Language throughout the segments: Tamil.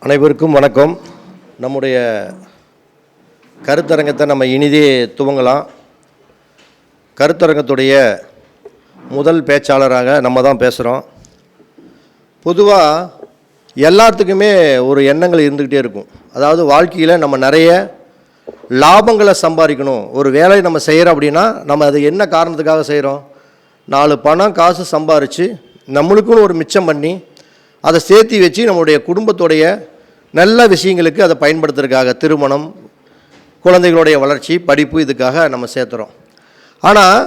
அனைவருக்கும் வணக்கம். நம்முடைய கருத்தரங்கத்தை நம்ம இனிதே துவங்கலாம். கருத்தரங்கத்துடைய முதல் பேச்சாளராக நம்ம தான் பேசுகிறோம். பொதுவாக எல்லாத்துக்குமே ஒரு எண்ணங்கள் இருந்துக்கிட்டே இருக்கும். அதாவது வாழ்க்கையில் நம்ம நிறைய லாபங்களை சம்பாதிக்கணும். ஒரு வேலையை நம்ம செய்கிறோம் அப்படின்னா நம்ம அது என்ன காரணத்துக்காக செய்கிறோம்? 4 பணம் காசு சம்பாரித்து நம்மளுக்குன்னு ஒரு மிச்சம் பண்ணி அதை சேர்த்து வச்சு நம்மளுடைய குடும்பத்துடைய நல்ல விஷயங்களுக்கு அதை பயன்படுத்துறதுக்காக, திருமணம், குழந்தைகளுடைய வளர்ச்சி, படிப்பு, இதுக்காக நம்ம சேர்த்துறோம். ஆனால்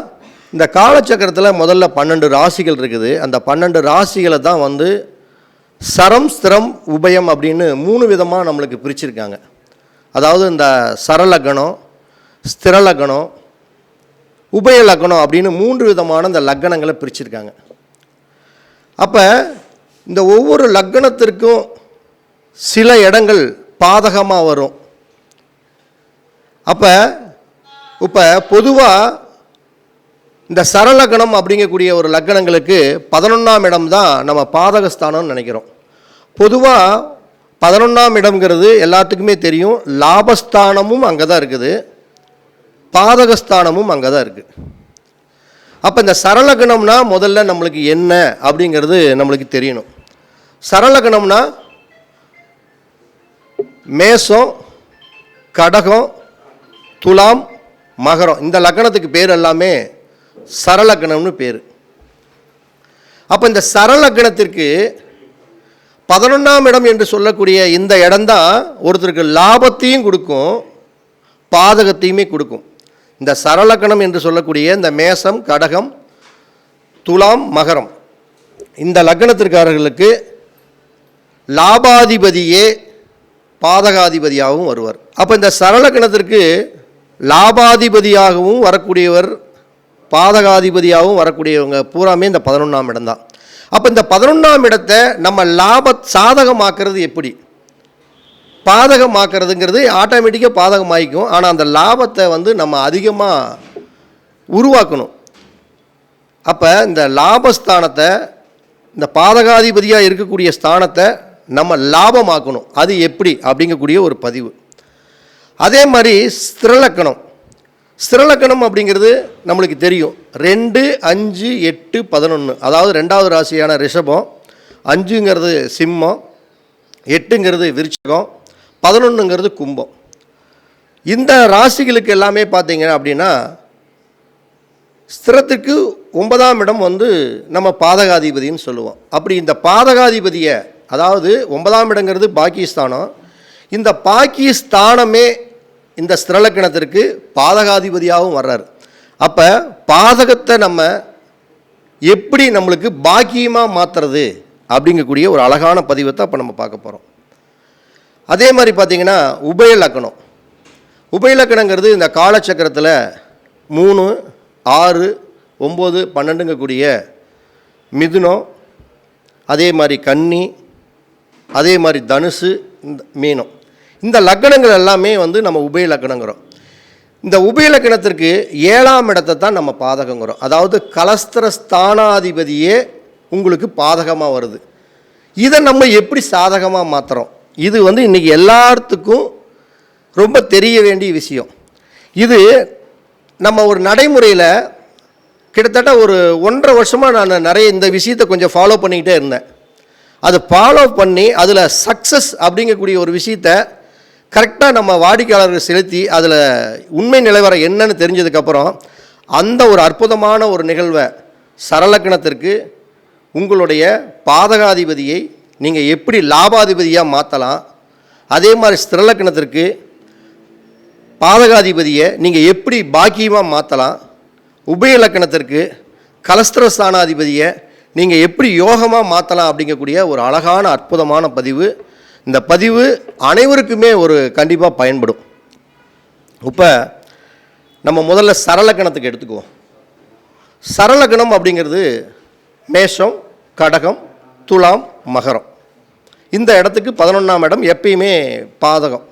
இந்த காலச்சக்கரத்தில் முதல்ல 12 ராசிகள் இருக்குது. அந்த 12 ராசிகளை தான் சரம், ஸ்திரம், உபயம் அப்படின்னு 3 விதமாக நம்மளுக்கு பிரிச்சிருக்காங்க. அதாவது இந்த சரலக்கணம், ஸ்திரலக்கணம், உபய லக்கணம் அப்படின்னு 3 விதமான இந்த லக்கணங்களை பிரிச்சிருக்காங்க. அப்போ இந்த ஒவ்வொரு லக்கணத்திற்கும் சில இடங்கள் பாதகமாக வரும். அப்போ இப்போ பொதுவாக இந்த சரலக்கணம் அப்படிங்கக்கூடிய ஒரு லக்கணங்களுக்கு 11ஆம் இடம் தான் நம்ம பாதகஸ்தானம்னு நினைக்கிறோம். பொதுவாக 11ஆம் இடம்ங்கிறது எல்லாத்துக்குமே தெரியும். லாபஸ்தானமும் அங்கே தான் இருக்குது, பாதகஸ்தானமும் அங்கே தான் இருக்குது. அப்போ இந்த சரலக்கணம்னா முதல்ல நம்மளுக்கு என்ன அப்படிங்கிறது நம்மளுக்கு தெரியணும். சரலக்கணம்னா மேஷம், கடகம், துலாம், மகரம், இந்த லக்கணத்துக்கு பேர் எல்லாமே சரலக்கணம்னு பேர். அப்போ இந்த சரலக்கணத்திற்கு 11ஆம் இடம் என்று சொல்லக்கூடிய இந்த இடம்தான் ஒருத்தருக்கு லாபத்தையும் கொடுக்கும், பாதகத்தையுமே கொடுக்கும். இந்த சரலக்கணம் என்று சொல்லக்கூடிய இந்த மேஷம், கடகம், துலாம், மகரம், இந்த லக்கணத்திற்காரர்களுக்கு லாபாதிபதியே பாதகாதிபதியாகவும் வருவார். அப்போ இந்த சரலக்கணத்திற்கு லாபாதிபதியாகவும் வரக்கூடியவர், பாதகாதிபதியாகவும் வரக்கூடியவங்க பூராமே இந்த 11ஆம் இடம் தான். அப்போ இந்த 11ஆம் இடத்தை நம்ம சாதகமாக்குறது எப்படி? பாதகமாக்குறதுங்கிறது ஆட்டோமேட்டிக்காக பாதகமாகிக்கும். ஆனால் அந்த லாபத்தை நம்ம அதிகமாக உருவாக்கணும். அப்போ இந்த லாபஸ்தானத்தை, இந்த பாதகாதிபதியாக இருக்கக்கூடிய ஸ்தானத்தை நம்ம லாபமாக்கணும். அது எப்படி அப்படிங்கக்கூடிய ஒரு பதிவு. அதே மாதிரி ஸ்திரலக்கணம். ஸ்திரலக்கணம் அப்படிங்கிறது நம்மளுக்கு தெரியும். 2, 5, 8, 11, அதாவது 2வது ராசியான ரிஷபம், 5ங்கிறது சிம்மம், 8ங்கிறது விருச்சிகம், 11ங்கிறது கும்பம். இந்த ராசிகளுக்கு எல்லாமே பார்த்தீங்க அப்படின்னா ஸ்திரத்துக்கு 9ஆம் இடம் நம்ம பாதகாதிபதின்னு சொல்லுவோம். அப்படி இந்த பாதகாதிபதியை, அதாவது 9ஆம் இடங்கிறது பாக்கியஸ்தானம், இந்த பாக்கியஸ்தானமே இந்த ஸ்திரலக்கணத்திற்கு பாதகாதிபதியாகவும் வர்றார். அப்போ பாதகத்தை நம்ம எப்படி நம்மளுக்கு பாக்கியமாக மாற்றுறது அப்படிங்கக்கூடிய ஒரு அழகான பதிவை தான் இப்போ நம்ம பார்க்க போகிறோம். அதே மாதிரி பார்த்திங்கன்னா உபயலக்கணம். உபயலக்கணங்கிறது இந்த காலச்சக்கரத்தில் 3, 6, 9, 12ங்கக்கூடிய மிதுனம், அதே மாதிரி கன்னி, அதே மாதிரி தனுசு, இந்த மீனம், இந்த லக்கணங்கள் எல்லாமே நம்ம உபயலக்கணங்கிறோம். இந்த உபயலக்கணத்திற்கு 7ஆம் இடத்தை தான் நம்ம பாதகங்கிறோம். அதாவது கலஸ்திரஸ்தானாதிபதியே உங்களுக்கு பாதகமாக வருது. இதை நம்ம எப்படி சாதகமாக மாற்றுறோம்? இது இன்றைக்கி எல்லாத்துக்கும் ரொம்ப தெரிய வேண்டிய விஷயம். இது நம்ம ஒரு நடைமுறையில் கிட்டத்தட்ட ஒரு 1.5 வருஷமாக நான் நிறைய இந்த விஷயத்தை கொஞ்சம் ஃபாலோ பண்ணிக்கிட்டே இருந்தேன். அது ஃபாலோ பண்ணி அதில் சக்ஸஸ் அப்படிங்கக்கூடிய ஒரு விஷயத்தை கரெக்டாக நம்ம வாடிக்கையாளர்கள் செலுத்தி அதில் உண்மை நிலவரம் என்னன்னு தெரிஞ்சதுக்கப்புறம் அந்த ஒரு அற்புதமான ஒரு நிகழ்வை, சரலக்கணத்திற்கு உங்களுடைய பாதகாதிபதியை நீங்கள் எப்படி லாபாதிபதியாக மாற்றலாம், அதே மாதிரி ஸ்திரலக்கணத்திற்கு பாதகாதிபதியை நீங்கள் எப்படி பாக்கியமாக மாற்றலாம், உபயலக்கணத்திற்கு கலஸ்திரஸ்தானாதிபதியை நீங்கள் எப்படி யோகமாக மாற்றலாம் அப்படிங்கக்கூடிய ஒரு அழகான அற்புதமான பதிவு. இந்த பதிவு அனைவருக்குமே ஒரு கண்டிப்பாக பயன்படும். இப்போ நம்ம முதல்ல சரலக்கணத்துக்கு எடுத்துக்குவோம். சரலக்கணம் அப்படிங்கிறது மேஷம், கடகம், துலாம், மகரம், இந்த இடத்துக்கு 11ஆம் இடம் எப்பயுமே பாதகம்.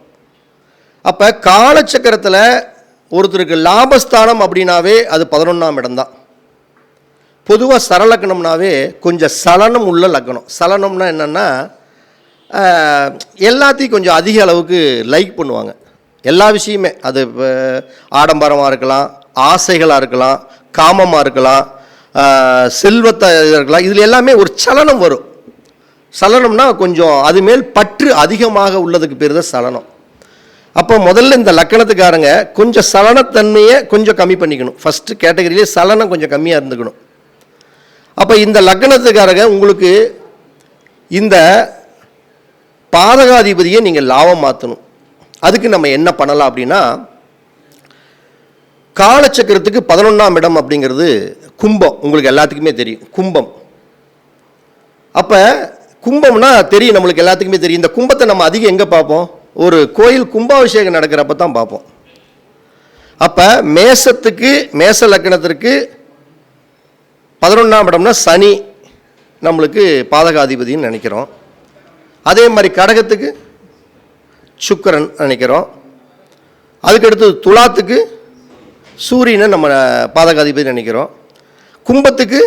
அப்போ காலச்சக்கரத்தில் ஒருத்தருக்கு லாபஸ்தானம் அப்படின்னாவே அது 11ஆம் இடம்தான். பொதுவாக சரலக்கணம்னாவே கொஞ்சம் சலனம் உள்ள லக்கணம். சலனம்னா என்னென்னா எல்லாத்தையும் கொஞ்சம் அதிக அளவுக்கு லைக் பண்ணுவாங்க. எல்லா விஷயமே, அது ஆடம்பரமாக இருக்கலாம், ஆசைகளாக இருக்கலாம், காமமாக இருக்கலாம், செல்வத்தை இருக்கலாம். இதில் எல்லாமே ஒரு சலனம் வரும். சலனம்னா கொஞ்சம் அது மேல் பற்று அதிகமாக உள்ளதுக்கு பேர் தான் சலனம். அப்போ முதல்ல இந்த லக்கணத்துக்காரங்க கொஞ்சம் சலனத்தன்மையை கொஞ்சம் கம்மி பண்ணிக்கணும். ஃபஸ்ட்டு கேட்டகரியிலே சலனம் கொஞ்சம் கம்மியாக இருந்துக்கணும். அப்போ இந்த லக்கணத்துக்காரங்க உங்களுக்கு இந்த பாதகாதிபதியை நீங்கள் லாபம் மாற்றணும். அதுக்கு நம்ம என்ன பண்ணலாம் அப்படின்னா, காலச்சக்கரத்துக்கு 11ஆம் இடம் அப்படிங்கிறது கும்பம். உங்களுக்கு எல்லாத்துக்குமே தெரியும் கும்பம். அப்போ கும்பம்னா தெரியும், நம்மளுக்கு எல்லாத்துக்குமே தெரியும். இந்த கும்பத்தை நம்ம அதிகம் எங்கே பார்ப்போம்? ஒரு கோயில் கும்பாபிஷேகம் நடக்கிறப்ப தான் பார்ப்போம். அப்போ மேசத்துக்கு, மேச லக்கணத்திற்கு 11ஆம் இடம்னா சனி நம்மளுக்கு பாதகாதிபதினு நினைக்கிறோம். அதே மாதிரி கடகத்துக்கு சுக்கிரன் நினைக்கிறோம். அதுக்கடுத்து துலாத்துக்கு சூரியனை நம்ம பாதகாதிபதி நினைக்கிறோம். கும்பத்துக்கு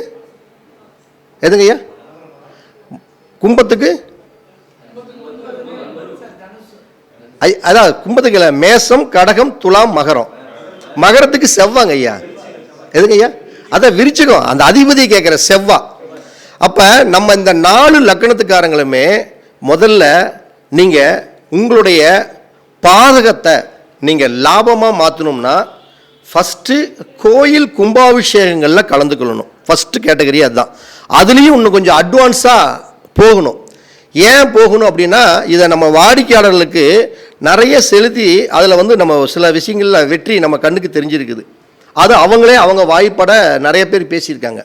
எதுங்கய்யா? கும்பத்துக்கு அதான் கும்பத்துக்கு இல்லை, மேசம், கடகம், துலாம், மகரம். மகரத்துக்கு செவ்வாங்க ஐயா. எதுங்க ஐயா? அதான் விரிச்சுக்கும், அந்த அதிபதி கேட்குற செவ்வா. அப்போ நம்ம இந்த 4 லக்கணத்துக்காரங்களுமே முதல்ல நீங்கள் உங்களுடைய பாதகத்தை நீங்கள் லாபமாக மாற்றணும்னா ஃபஸ்ட்டு கோயில் கும்பாபிஷேகங்களில் கலந்துக்கொள்ளணும். ஃபஸ்ட்டு கேட்டகரி அதுதான். அதுலேயும் இன்னும் கொஞ்சம் அட்வான்ஸாக போகணும். ஏன் போகணும் அப்படின்னா, இதை நம்ம வாடிக்கையாளர்களுக்கு நிறைய செலுத்தி அதில் நம்ம சில விஷயங்களில் வெற்றி நம்ம கண்ணுக்கு தெரிஞ்சிருக்குது. அது அவங்களே அவங்க வாய்ப்பட நிறைய பேர் பேசியிருக்காங்க.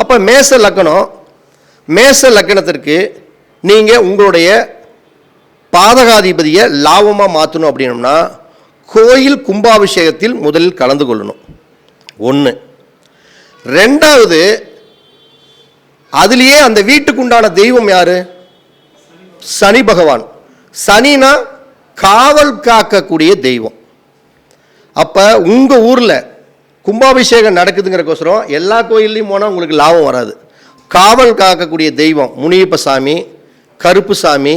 அப்போ மேச லக்கணம், மேச லக்கணத்திற்கு நீங்கள் உங்களுடைய பாதகாதிபதியை லாபமாக மாற்றணும் அப்படின்னோம்னா கோயில் கும்பாபிஷேகத்தில் முதலில் கலந்து கொள்ளணும். 1. 2வது, அதுலேயே அந்த வீட்டுக்கு உண்டான தெய்வம் யாரு? சனி பகவான். சனினா காவல் காக்கக்கூடிய தெய்வம். அப்போ உங்கள் ஊரில் கும்பாபிஷேகம் நடக்குதுங்கிறக்கோசரம் எல்லா கோயில்லையும் போனால் உங்களுக்கு லாபம் வராது. காவல் காக்கக்கூடிய தெய்வம் முனியப்ப சாமி, கருப்பு சாமி,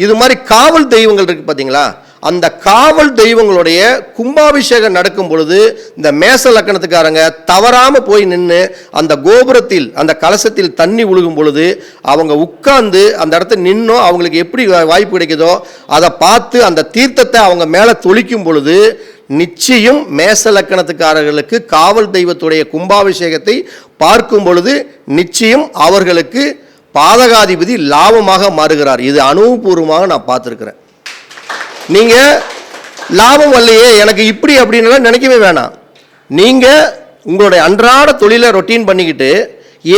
இது மாதிரி காவல் தெய்வங்கள் இருக்குது பார்த்தீங்களா? அந்த காவல் தெய்வங்களுடைய கும்பாபிஷேகம் நடக்கும் பொழுது இந்த மேச லக்கணத்துக்காரங்க தவறாமல் போய் நின்று அந்த கோபுரத்தில், அந்த கலசத்தில் தண்ணி விழுகும் பொழுது அவங்க உட்கார்ந்து அந்த இடத்துல நின்னோம் அவங்களுக்கு எப்படி வாய்ப்பு கிடைக்குதோ அதை பார்த்து அந்த தீர்த்தத்தை அவங்க மேலே தொளிக்கும் பொழுது நிச்சயம் மேச லக்கணத்துக்காரர்களுக்கு காவல் தெய்வத்துடைய கும்பாபிஷேகத்தை பார்க்கும் பொழுது நிச்சயம் அவர்களுக்கு பாதகாதிபதி லாபமாக மாறுகிறார். இது அனுபவபூர்வமாக நான் பார்த்துருக்கிறேன். நீங்கள் லாபம் வரலையே எனக்கு இப்படி அப்படின்னு நினைக்கவே வேணாம். நீங்கள் உங்களுடைய அன்றாட தொழிலை ரொட்டீன் பண்ணிக்கிட்டு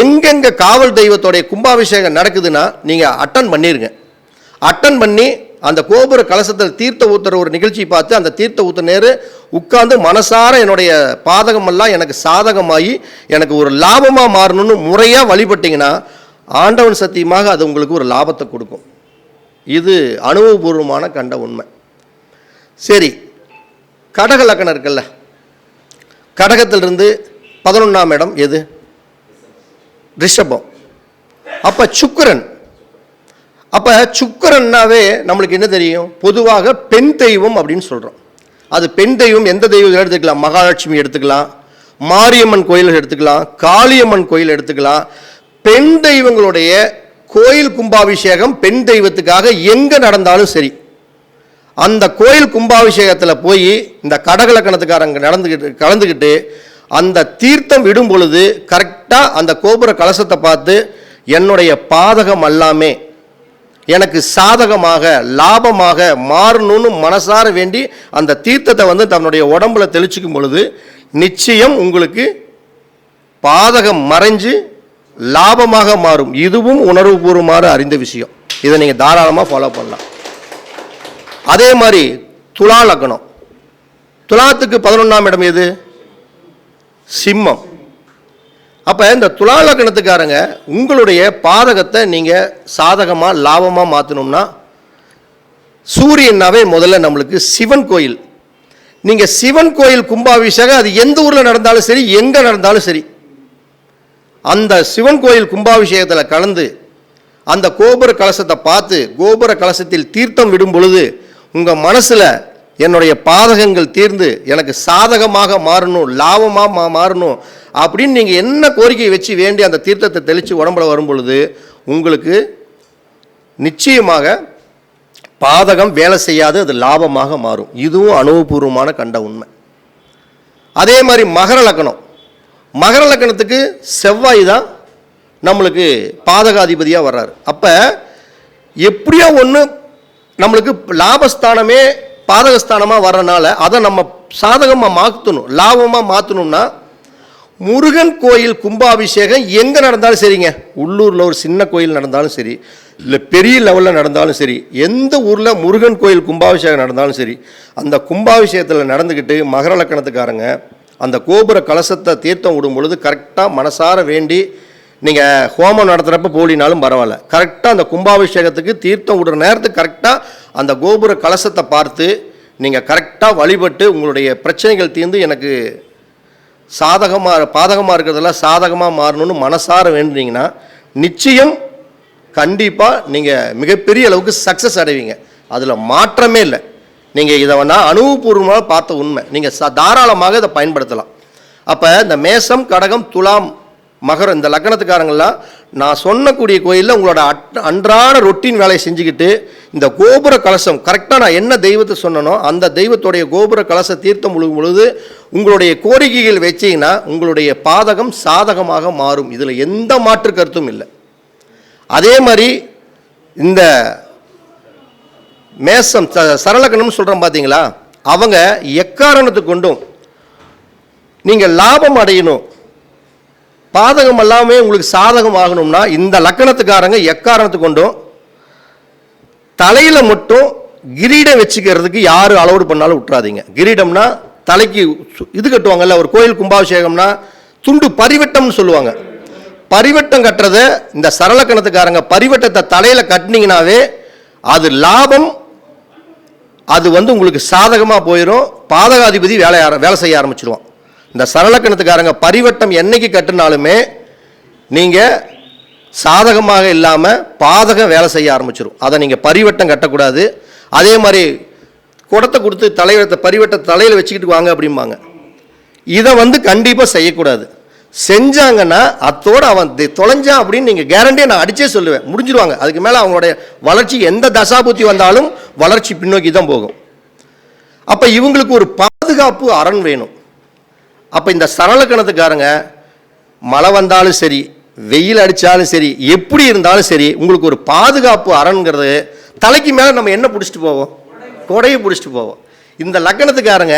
எங்கெங்கே காவல் தெய்வத்தோடைய கும்பாபிஷேகம் நடக்குதுன்னா நீங்கள் அட்டன் பண்ணிடுங்க. அட்டன் பண்ணி அந்த கோபுர கலசத்தில் தீர்த்த ஊத்துற ஒரு நிகழ்ச்சி பார்த்து அந்த தீர்த்த ஊத்த நேரு உட்கார்ந்து மனசார என்னுடைய பாதகமெல்லாம் எனக்கு சாதகமாகி எனக்கு ஒரு லாபமாக மாறணும்னு முறையாக வழிபட்டிங்கன்னா ஆண்டவன் சத்தியமாக அது உங்களுக்கு ஒரு லாபத்தை கொடுக்கும். இது அனுபவபூர்வமான கண்ட உண்மை. சரி, கடக லக்கணம் இருக்குல்ல, கடகத்திலிருந்து 11ஆம் இடம் எது? ரிஷபம். அப்போ சுக்கிரன். அப்போ சுக்கிரன்னாவே நம்மளுக்கு என்ன தெரியும்? பொதுவாக பெண் தெய்வம் அப்படின்னு சொல்கிறோம். அது பெண் தெய்வம் எந்த தெய்வம் எடுத்துக்கலாம்? மகாலட்சுமி எடுத்துக்கலாம், மாரியம்மன் கோயில் எடுத்துக்கலாம், காளியம்மன் கோயில் எடுத்துக்கலாம். பெண் தெய்வங்களுடைய கோயில் கும்பாபிஷேகம் பெண் தெய்வத்துக்காக எங்கே நடந்தாலும் சரி, அந்த கோயில் கும்பாபிஷேகத்தில் போய் இந்த கடக லக்கணத்துக்காரங்க கலந்துக்கிட்டு அந்த தீர்த்தம் விடும் பொழுது கரெக்டாக அந்த கோபுர கலசத்தை பார்த்து என்னுடைய பாதகம் எல்லாமே எனக்கு சாதகமாக லாபமாக மாறணும்னு மனசார வேண்டி அந்த தீர்த்தத்தை தன்னுடைய உடம்புல தெளிச்சிக்கும் பொழுது நிச்சயம் உங்களுக்கு பாதகம் மறைஞ்சு லாபமாக மாறும். இதுவும் உணர்வுபூர்வமாக அறிந்த விஷயம். இதை நீங்கள் தாராளமாக ஃபாலோ பண்ணலாம். அதே மாதிரி துலா லக்கணம். துலாத்துக்கு 11ஆம் இடம் எது? சிம்மம். அப்போ இந்த துலா லக்கணத்துக்காரங்க உங்களுடைய பாதகத்தை நீங்கள் சாதகமாக லாபமாக மாற்றணும்னா சூரியனாவே முதல்ல நம்மளுக்கு சிவன் கோயில். நீங்கள் சிவன் கோயில் கும்பாபிஷேகம் அது எந்த ஊரில் நடந்தாலும் சரி, எங்கே நடந்தாலும் சரி, அந்த சிவன் கோயில் கும்பாபிஷேகத்தில் கலந்து அந்த கோபுர கலசத்தை பார்த்து கோபுர கலசத்தில் தீர்த்தம் விடும் பொழுது உங்கள் மனசில் என்னுடைய பாதகங்கள் தீர்ந்து எனக்கு சாதகமாக மாறணும், லாபமாக மாறணும் அப்படின்னு நீங்கள் என்ன கோரிக்கையை வச்சு வேண்டி அந்த தீர்த்தத்தை தெளித்து உடம்புல வரும் பொழுது உங்களுக்கு நிச்சயமாக பாதகம் வேலை செய்யாது, அது லாபமாக மாறும். இதுவும் அனுபவபூர்வமான கண்ட உண்மை. அதே மாதிரி மகர லக்னம், மகர லக்னத்துக்கு செவ்வாய் தான் நம்மளுக்கு பாதகாதிபதியாக வர்றாரு. அப்போ எப்படியோ ஒன்று நம்மளுக்கு லாபஸ்தானமே பாதகஸ்தானமாக வர்றனால அதை நம்ம சாதகமாக மாற்றணும், லாபமாக மாற்றணும்னா முருகன் கோயில் கும்பாபிஷேகம் எங்கே நடந்தாலும் சரிங்க, உள்ளூரில் ஒரு சின்ன கோயில் நடந்தாலும் சரி, இல்லை பெரிய லெவலில் நடந்தாலும் சரி, எந்த ஊரில் முருகன் கோயில் கும்பாபிஷேகம் நடந்தாலும் சரி, அந்த கும்பாபிஷேகத்தில் நடந்துக்கிட்டு மகர லக்கணத்துக்காரங்க அந்த கோபுர கலசத்தை தீர்த்தம் விடும் பொழுது கரெக்டாக மனசார வேண்டி நீங்கள் ஹோமம் நடத்துகிறப்ப போலினாலும் பரவாயில்ல, கரெக்டாக அந்த கும்பாபிஷேகத்துக்கு தீர்த்தம் விடுற நேரத்துக்கு கரெக்டாக அந்த கோபுர கலசத்தை பார்த்து நீங்கள் கரெக்டாக வழிபட்டு உங்களுடைய பிரச்சனைகள் தீர்ந்து எனக்கு பாதகமாக இருக்கிறதெல்லாம் சாதகமாக மாறணும்னு மனசார வேண்டுனீங்கன்னா நிச்சயம் கண்டிப்பாக நீங்கள் மிகப்பெரிய அளவுக்கு சக்ஸஸ் அடைவீங்க. அதில் மாற்றமே இல்லை. நீங்கள் இதை நான் அனுபவபூர்வமாக பார்த்த உண்மை. நீங்கள் தாராளமாக இதை பயன்படுத்தலாம். அப்போ இந்த மேசம், கடகம், துலாம், மகரம் இந்த லக்னத்துக்காரங்களாம் நான் சொன்னக்கூடிய கோயிலில் உங்களோட அன்றாட ரொட்டீன் வேலையை செஞ்சுக்கிட்டு இந்த கோபுர கலசம் கரெக்டாக நான் என்ன தெய்வத்தை சொன்னனோ அந்த தெய்வத்துடைய கோபுர கலச தீர்த்தம் முழுகும் பொழுது உங்களுடைய கோரிக்கைகள் வச்சிங்கன்னா உங்களுடைய பாதகம் சாதகமாக மாறும். இதில் எந்த மாற்று கருத்தும் இல்லை. அதே மாதிரி இந்த மேசம் சரலக்கணம்னு சொல்கிறோம் பார்த்தீங்களா, அவங்க எக்காரணத்துக்கு கொண்டும் நீங்கள் லாபம் அடையணும், பாதகம் எல்லாமே உங்களுக்கு சாதகம் ஆகணும்னா இந்த லக்கணத்துக்காரங்க எக்காரணத்துக்கு கொண்டும் தலையில் மட்டும் கிரீடம் வச்சுக்கிறதுக்கு யார் அலோடு பண்ணாலும் விட்டுறாதீங்க. கிரீடம்னா தலைக்கு இது கட்டுவாங்கல்ல, ஒரு கோயில் கும்பாபிஷேகம்னா துண்டு பரிவட்டம்னு சொல்லுவாங்க. பரிவட்டம் கட்டுறத இந்த சரலக்கணத்துக்காரங்க பரிவட்டத்தை தலையில் கட்டினீங்கன்னாவே அது லாபம், அது உங்களுக்கு சாதகமாக போயிடும். பாதகாதிபதி வேலை செய்ய ஆரம்பிச்சிடுவான். இந்த சரலக்கணத்துக்காரங்க பரிவட்டம் என்னைக்கு கட்டினாலுமே நீங்கள் சாதகமாக இல்லாமல் பாதகம் வேலை செய்ய ஆரம்பிச்சிடும். அதை நீங்கள் பரிவட்டம் கட்டக்கூடாது. அதே மாதிரி குடத்தை கொடுத்து பரிவட்டத்தை தலையில் வச்சுக்கிட்டு வாங்க அப்படிம்பாங்க. இதை கண்டிப்பாக செய்யக்கூடாது. செஞ்சாங்கன்னா அத்தோடு அவன் தொலைஞ்சான் அப்படின்னு நீங்கள் கேரண்டியாக நான் அடிச்சே சொல்லுவேன், முடிஞ்சிருவாங்க. அதுக்கு மேலே அவங்களுடைய வளர்ச்சி எந்த தசாபுத்தி வந்தாலும் வளர்ச்சி பின்னோக்கி தான் போகும். அப்போ இவங்களுக்கு ஒரு பாதுகாப்பு அரண் வேணும். அப்போ இந்த சரலக்கணத்துக்காரங்க மழை வந்தாலும் சரி, வெயில் அடித்தாலும் சரி, எப்படி இருந்தாலும் சரி, உங்களுக்கு ஒரு பாதுகாப்பு அரண்கிறது தலைக்கு மேலே நம்ம என்ன பிடிச்சிட்டு போவோம், கொடையை பிடிச்சிட்டு போவோம். இந்த லக்கணத்துக்காரங்க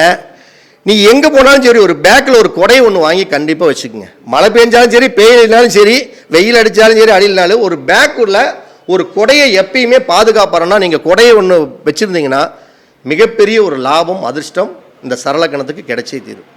நீ எங்கே போனாலும் சரி ஒரு பேக்கில் ஒரு கொடையை ஒன்று வாங்கி கண்டிப்பாக வச்சுக்கோங்க. மழை பெஞ்சாலும் சரி, பெய்யலினாலும் சரி, வெயில் அடித்தாலும் சரி, அடியினாலும் ஒரு பேக்குள்ள ஒரு கொடையை எப்பயுமே பாதுகாப்பாரன்னா நீங்கள் கொடையை ஒன்று வச்சுருந்தீங்கன்னா மிகப்பெரிய ஒரு லாபம், அதிர்ஷ்டம் இந்த சரலக்கணத்துக்கு கிடைச்சே தீரும்.